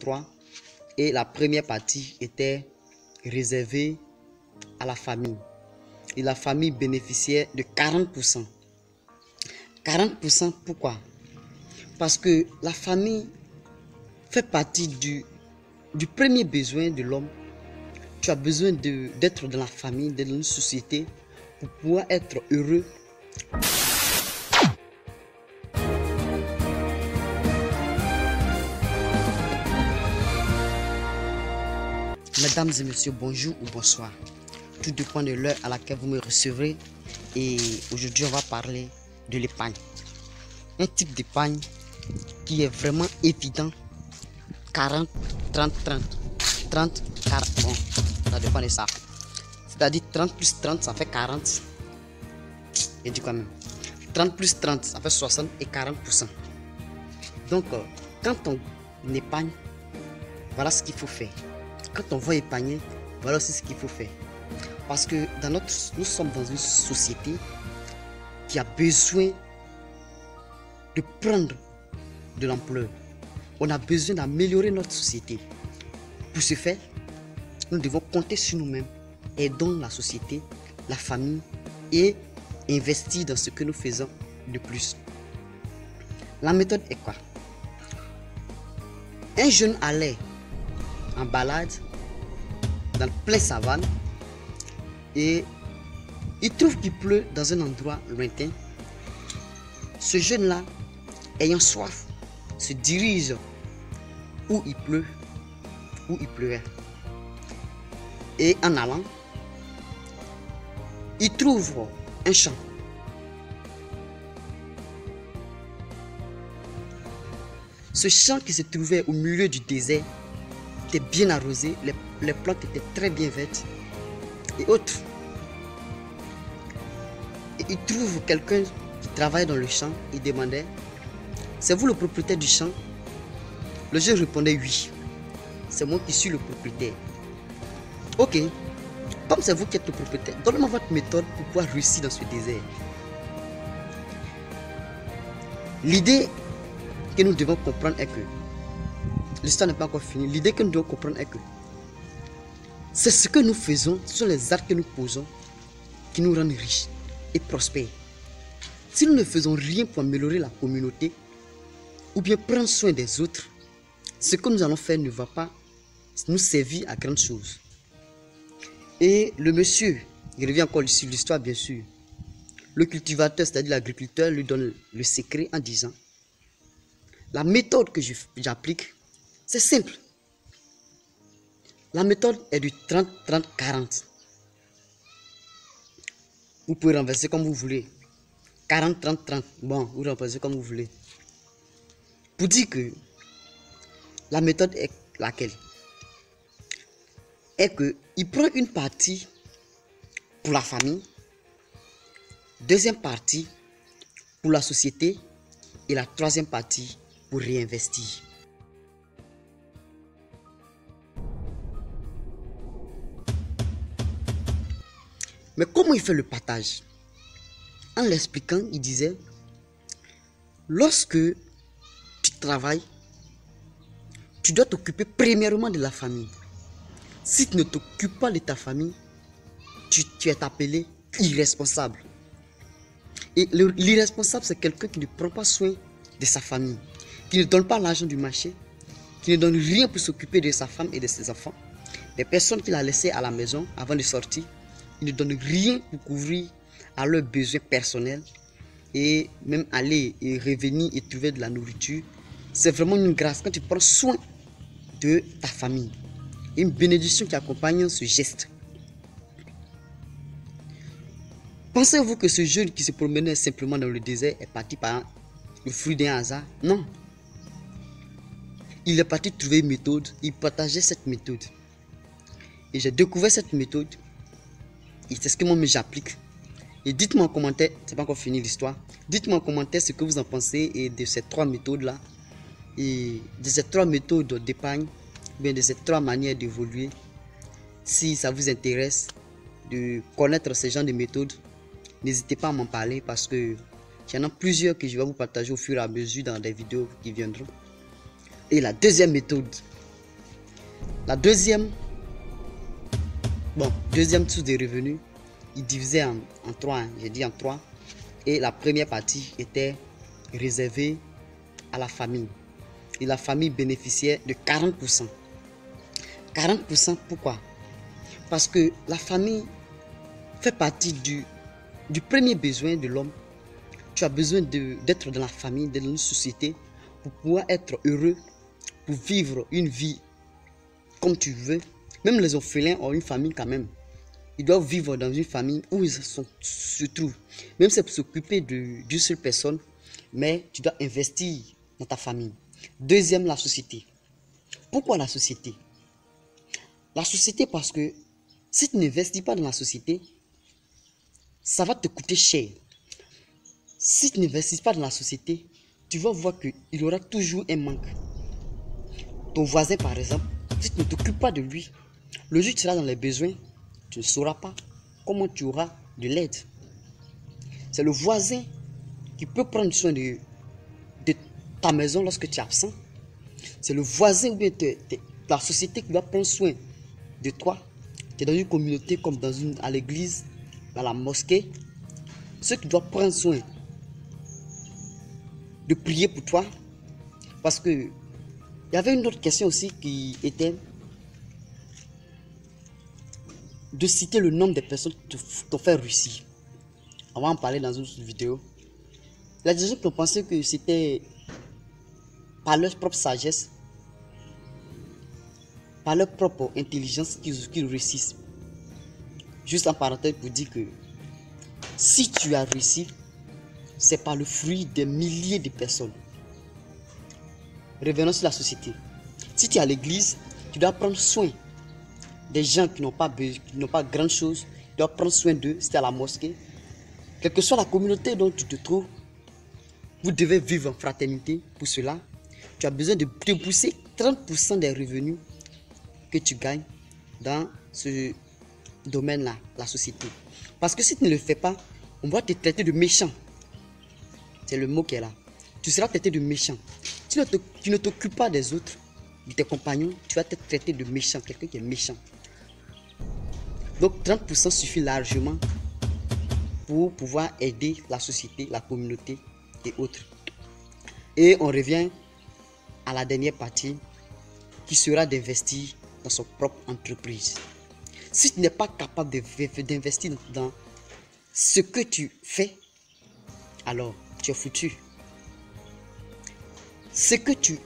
3 et la première partie était réservée à la famille. Et la famille bénéficiait de 40%. 40% pourquoi? Parce que la famille fait partie du premier besoin de l'homme. Tu as besoin d'être dans la famille, d'être dans une société pour pouvoir être heureux. Mesdames et messieurs, bonjour ou bonsoir. Tout dépend de l'heure à laquelle vous me recevrez. Et aujourd'hui, on va parler de l'épargne. Un type d'épargne qui est vraiment évident. 40, 30, 30. 30, 40. Bon, ça dépend de ça. C'est-à-dire 30 plus 30, ça fait 40. Et du quand même. 30 plus 30, ça fait 60 et 40%. Donc, quand on épargne, voilà ce qu'il faut faire. Quand on va épargner, voilà aussi ce qu'il faut faire. Parce que nous sommes dans une société qui a besoin de prendre de l'ampleur. On a besoin d'améliorer notre société. Pour ce faire, nous devons compter sur nous-mêmes, aidons la société, la famille et investir dans ce que nous faisons de plus. La méthode est quoi? Un jeune allait en balade dans plein savane et il trouve qu'il pleut dans un endroit lointain. Ce jeune-là, ayant soif, se dirige où il pleut, où il pleuvait. Et en allant, il trouve un champ. Ce champ qui se trouvait au milieu du désert était bien arrosé, les plantes étaient très bien vertes et autres. Et il trouve quelqu'un qui travaille dans le champ. Il demandait: c'est vous le propriétaire du champ? Le jeune répondait: oui, c'est moi qui suis le propriétaire. Ok, comme c'est vous qui êtes le propriétaire, donnez-moi votre méthode pour pouvoir réussir dans ce désert. L'idée que nous devons comprendre est que l'histoire n'est pas encore finie. L'idée que nous devons comprendre est que c'est ce que nous faisons, ce sont les actes que nous posons qui nous rendent riches et prospères. Si nous ne faisons rien pour améliorer la communauté ou bien prendre soin des autres, ce que nous allons faire ne va pas nous servir à grande chose. Et le monsieur, il revient encore sur l'histoire bien sûr. Le cultivateur, c'est-à-dire l'agriculteur, lui donne le secret en disant: la méthode que j'applique, c'est simple. La méthode est du 30-30-40. Vous pouvez renverser comme vous voulez. 40-30-30. Bon, vous renversez comme vous voulez. Pour dire que la méthode est laquelle? Est qu'il prend une partie pour la famille, deuxième partie pour la société et la troisième partie pour réinvestir. Mais comment il fait le partage? En l'expliquant, il disait: lorsque tu travailles, tu dois t'occuper premièrement de la famille. Si tu ne t'occupes pas de ta famille, tu es appelé irresponsable. Et l'irresponsable, c'est quelqu'un qui ne prend pas soin de sa famille, qui ne donne pas l'argent du marché, qui ne donne rien pour s'occuper de sa femme et de ses enfants. Les personnes qu'il a laissées à la maison avant de sortir, ils ne donnent rien pour couvrir à leurs besoins personnels et même aller et revenir et trouver de la nourriture. C'est vraiment une grâce quand tu prends soin de ta famille. Une bénédiction qui accompagne ce geste. Pensez-vous que ce jeune qui se promenait simplement dans le désert est parti par le fruit d'un hasard? Non. Il est parti trouver une méthode, il partageait cette méthode. Et j'ai découvert cette méthode. Et c'est ce que moi j'applique. Et dites-moi en commentaire, c'est pas encore fini l'histoire. Dites-moi en commentaire ce que vous en pensez et de ces trois méthodes-là. Et de ces trois méthodes d'épargne, bien de ces trois manières d'évoluer. Si ça vous intéresse de connaître ce genre de méthodes, n'hésitez pas à m'en parler parce que il y en a plusieurs que je vais vous partager au fur et à mesure dans des vidéos qui viendront. Et la deuxième méthode La deuxième, deuxième source de revenus, il divisait en trois, hein, j'ai dit en trois. Et la première partie était réservée à la famille. Et la famille bénéficiait de 40%. 40%, pourquoi? Parce que la famille fait partie du premier besoin de l'homme. Tu as besoin d'être dans la famille, dans une société, pour pouvoir être heureux, pour vivre une vie comme tu veux. Même les orphelins ont une famille quand même. Ils doivent vivre dans une famille où ils se trouvent. Même si c'est pour s'occuper d'une seule personne, mais tu dois investir dans ta famille. Deuxième, la société. Pourquoi la société? La société parce que si tu n'investis pas dans la société, ça va te coûter cher. Si tu n'investis pas dans la société, tu vas voir qu'il y aura toujours un manque. Ton voisin par exemple, si tu ne t'occupes pas de lui, le jour où tu seras dans les besoins, tu ne sauras pas comment tu auras de l'aide. C'est le voisin qui peut prendre soin de ta maison lorsque tu es absent. C'est le voisin ou bien la société qui doit prendre soin de toi. Tu es dans une communauté comme à l'église, dans la mosquée. Ceux qui doivent prendre soin de prier pour toi. Parce que il y avait une autre question aussi qui était de citer le nombre de personnes qui t'ont fait réussir. On va en parler dans une autre vidéo. Il y a des gens qui ont pensé que c'était par leur propre sagesse, par leur propre intelligence qu'ils réussissent. Juste en parenthèse pour dire que si tu as réussi, c'est par le fruit des milliers de personnes. Revenons sur la société. Si tu es à l'église, tu dois prendre soin des gens qui n'ont pas grand chose. Tu dois prendre soin d'eux. Si tu es à la mosquée, quelle que soit la communauté dont tu te trouves, vous devez vivre en fraternité. Pour cela, tu as besoin de pousser 30% des revenus que tu gagnes dans ce domaine-là, la société. Parce que si tu ne le fais pas, on va te traiter de méchant. C'est le mot qui est là. Tu seras traité de méchant. Si tu ne t'occupes pas des autres, de tes compagnons, tu vas être traité de méchant, quelqu'un qui est méchant. Donc 30% suffit largement pour pouvoir aider la société, la communauté et autres. Et on revient à la dernière partie qui sera d'investir dans son propre entreprise. Si tu n'es pas capable d'investir dans ce que tu fais, alors tu es foutu. Ce que tu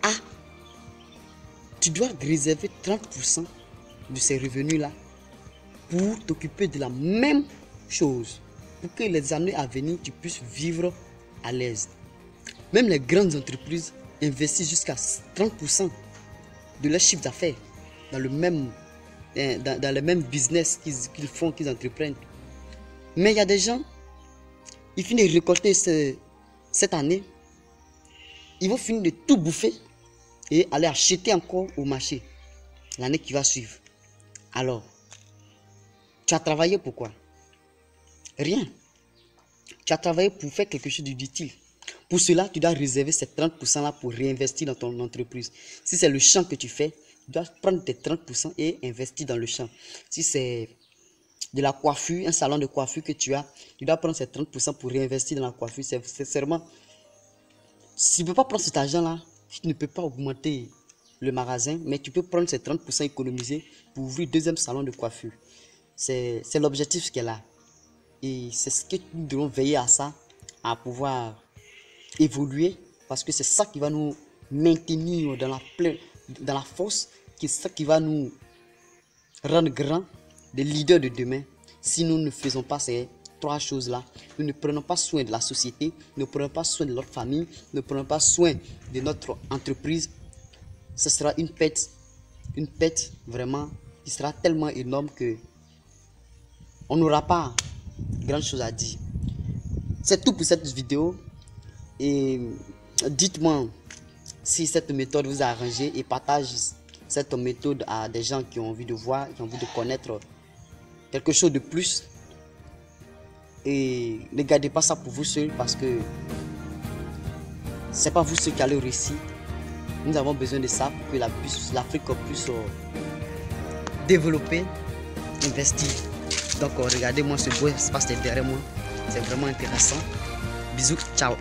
as, tu dois réserver 30% de ces revenus-là pour t'occuper de la même chose, pour que les années à venir, tu puisses vivre à l'aise. Même les grandes entreprises investissent jusqu'à 30% de leur chiffre d'affaires dans le même business qu'ils font, qu'ils entreprennent. Mais il y a des gens, ils finissent de récolter cette année, ils vont finir de tout bouffer et aller acheter encore au marché l'année qui va suivre. Alors, tu as travaillé pour quoi? Rien. Tu as travaillé pour faire quelque chose d'utile. Pour cela, tu dois réserver ces 30% là pour réinvestir dans ton entreprise. Si c'est le champ que tu fais, tu dois prendre tes 30% et investir dans le champ. Si c'est de la coiffure, un salon de coiffure que tu as, tu dois prendre ces 30% pour réinvestir dans la coiffure. C'est sincèrement, si tu ne peux pas prendre cet argent-là, tu ne peux pas augmenter le magasin, mais tu peux prendre ces 30% économisés pour ouvrir deuxième salon de coiffure. C'est l'objectif qui est là. Et c'est ce que nous devons veiller à ça, à pouvoir évoluer, parce que c'est ça qui va nous maintenir dans la force, c'est ça qui va nous rendre grands, des leaders de demain. Si nous ne faisons pas ces trois choses-là, nous ne prenons pas soin de la société, nous ne prenons pas soin de notre famille, nous ne prenons pas soin de notre entreprise, ce sera une perte vraiment qui sera tellement énorme que on n'aura pas grand chose à dire. C'est tout pour cette vidéo et dites-moi si cette méthode vous a arrangé et partage cette méthode à des gens qui ont envie de voir, qui ont envie de connaître quelque chose de plus. Et ne gardez pas ça pour vous seul, parce que c'est pas vous seul qui allez réussir, Nous avons besoin de ça pour que l'Afrique puisse développer, investir. Donc regardez-moi ce beau espace derrière moi. C'est vraiment intéressant. Bisous, ciao.